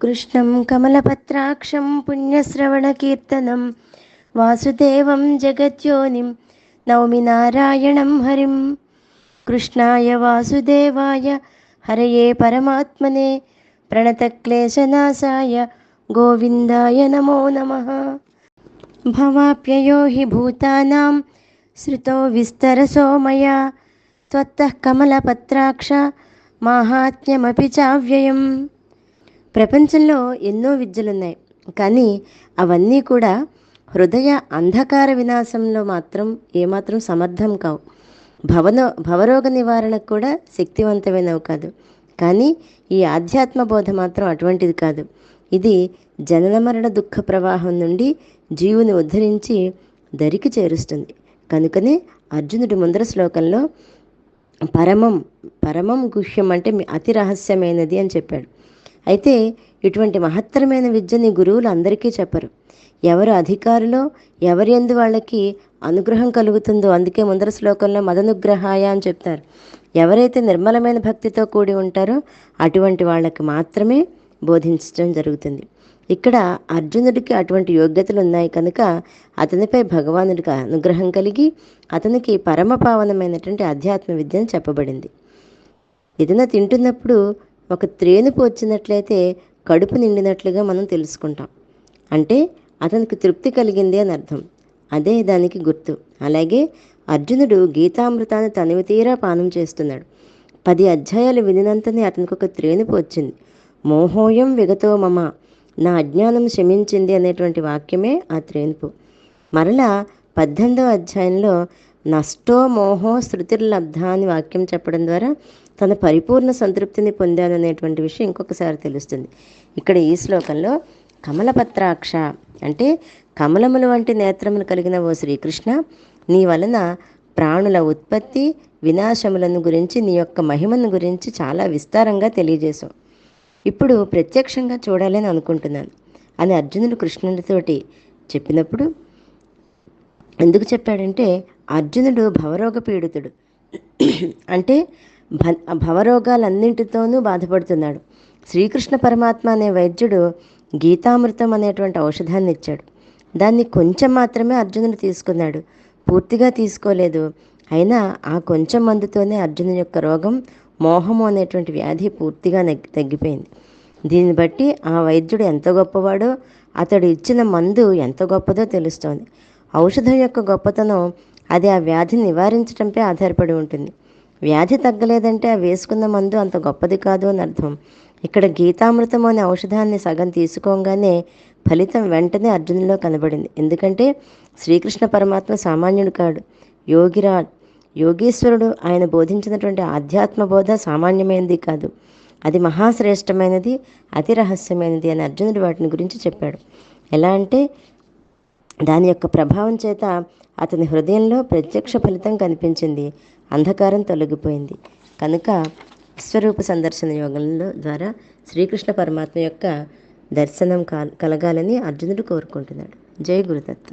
కృష్ణం కమలపత్రాక్షం పుణ్యశ్రవణకీర్తనం వాసుదేవం జగద్యోనిం నౌమి నారాయణం హరిం. కృష్ణాయ వాసుదేవాయ హరయే పరమాత్మనే ప్రణతక్లేశనాశాయ గోవిందాయ నమో నమః. భవాప్యయో హి భూతానాం శ్రుతో విస్తరసో మయా త్వత్తః కమలపత్రాక్ష మాహాత్మ్యమపి చావ్యయం. ప్రపంచంలో ఎన్నో విద్యలున్నాయి, కానీ అవన్నీ కూడా హృదయ అంధకార వినాశంలో మాత్రం ఏమాత్రం సమర్థం కావు. భవరోగ నివారణకు కూడా శక్తివంతమైనవి కాదు. కానీ ఈ ఆధ్యాత్మ బోధ మాత్రం అటువంటిది కాదు. ఇది జనన మరణ దుఃఖ ప్రవాహం నుండి జీవుని ఉద్ధరించి దరికి చేరుస్తుంది. కనుకనే అర్జునుడి ముందర శ్లోకంలో పరమం గుహ్యం అంటే అతి రహస్యమైనది అని చెప్పాడు. అయితే ఇటువంటి మహత్తరమైన విద్యని గురువులు అందరికీ చెప్పరు. ఎవరు అధికారులో ఎవరి యందు వాళ్ళకి అనుగ్రహం కలుగుతుందో, అందుకే ముందర శ్లోకంలో మదనుగ్రహాయ అని చెప్తారు. ఎవరైతే నిర్మలమైన భక్తితో కూడి ఉంటారో అటువంటి వాళ్ళకి మాత్రమే బోధించడం జరుగుతుంది. ఇక్కడ అర్జునుడికి అటువంటి యోగ్యతలు ఉన్నాయి కనుక అతనిపై భగవానుడికి అనుగ్రహం కలిగి అతనికి పరమ పావనమైనటువంటి ఆధ్యాత్మ విద్యను చెప్పబడింది. ఏదైనా తింటున్నప్పుడు ఒక త్రేనుపు వచ్చినట్లయితే కడుపు నిండినట్లుగా మనం తెలుసుకుంటాం. అంటే అతనికి తృప్తి కలిగింది అని అర్థం. అదే దానికి గుర్తు. అలాగే అర్జునుడు గీతామృతాన్ని తనివి తీరా పానం చేస్తున్నాడు. 10 అధ్యాయాలు వినినంతనే అతనికి ఒక త్రేనుపు వచ్చింది. మోహోయం విగతో మమ, నా అజ్ఞానం శమించింది అనేటువంటి వాక్యమే ఆ త్రేనుపు. మరలా 18వ అధ్యాయంలో నష్టో మోహో శృతిర్లబ్ధ అని వాక్యం చెప్పడం ద్వారా తన పరిపూర్ణ సంతృప్తిని పొందాను అనేటువంటి విషయం ఇంకొకసారి తెలుస్తుంది. ఇక్కడ ఈ శ్లోకంలో కమలపత్రాక్ష అంటే కమలములు వంటి నేత్రములు కలిగిన ఓ శ్రీకృష్ణ, నీ వలన ప్రాణుల ఉత్పత్తి వినాశములను గురించి, నీ యొక్క మహిమను గురించి చాలా విస్తారంగా తెలియజేశావు. ఇప్పుడు ప్రత్యక్షంగా చూడాలని అనుకుంటున్నాను అని అర్జునుడు కృష్ణుడితోటి చెప్పినప్పుడు ఎందుకు చెప్పాడంటే, అర్జునుడు భవరోగ పీడితుడు. అంటే భవరోగాలన్నింటితోనూ బాధపడుతున్నాడు. శ్రీకృష్ణ పరమాత్మ అనే వైద్యుడు గీతామృతం అనేటువంటి ఔషధాన్ని ఇచ్చాడు. దాన్ని కొంచెం మాత్రమే అర్జునుడు తీసుకున్నాడు, పూర్తిగా తీసుకోలేదు. అయినా ఆ కొంచెం మందుతోనే అర్జునుని యొక్క రోగం, మోహము అనేటువంటి వ్యాధి పూర్తిగా తగ్గిపోయింది. దీన్ని బట్టి ఆ వైద్యుడు ఎంత గొప్పవాడో, అతడు ఇచ్చిన మందు ఎంత గొప్పదో తెలుస్తోంది. ఔషధం యొక్క గొప్పతనం అది ఆ వ్యాధిని నివారించడంపై ఆధారపడి ఉంటుంది. వ్యాధి తగ్గలేదంటే ఆ వేసుకున్న మందు అంత గొప్పది కాదు అని అర్థం. ఇక్కడ గీతామృతం అనే ఔషధాన్ని సగం తీసుకోగానే ఫలితం వెంటనే అర్జునులో కనబడింది. ఎందుకంటే శ్రీకృష్ణ పరమాత్మ సామాన్యుడు కాడు, యోగీశ్వరుడు. ఆయన బోధించినటువంటి ఆధ్యాత్మ బోధ సామాన్యమైనది కాదు, అది మహాశ్రేష్టమైనది, అతి రహస్యమైనది అని అర్జునుడు వాటిని గురించి చెప్పాడు. ఎలా అంటే దాని యొక్క ప్రభావం చేత అతని హృదయంలో ప్రత్యక్ష ఫలితం కనిపించింది, అంధకారం తొలగిపోయింది. కనుక విశ్వరూప సందర్శన యోగంలో ద్వారా శ్రీకృష్ణ పరమాత్మ యొక్క దర్శనం కలగాలని అర్జునుడు కోరుకుంటున్నాడు. జై గురుదత్త.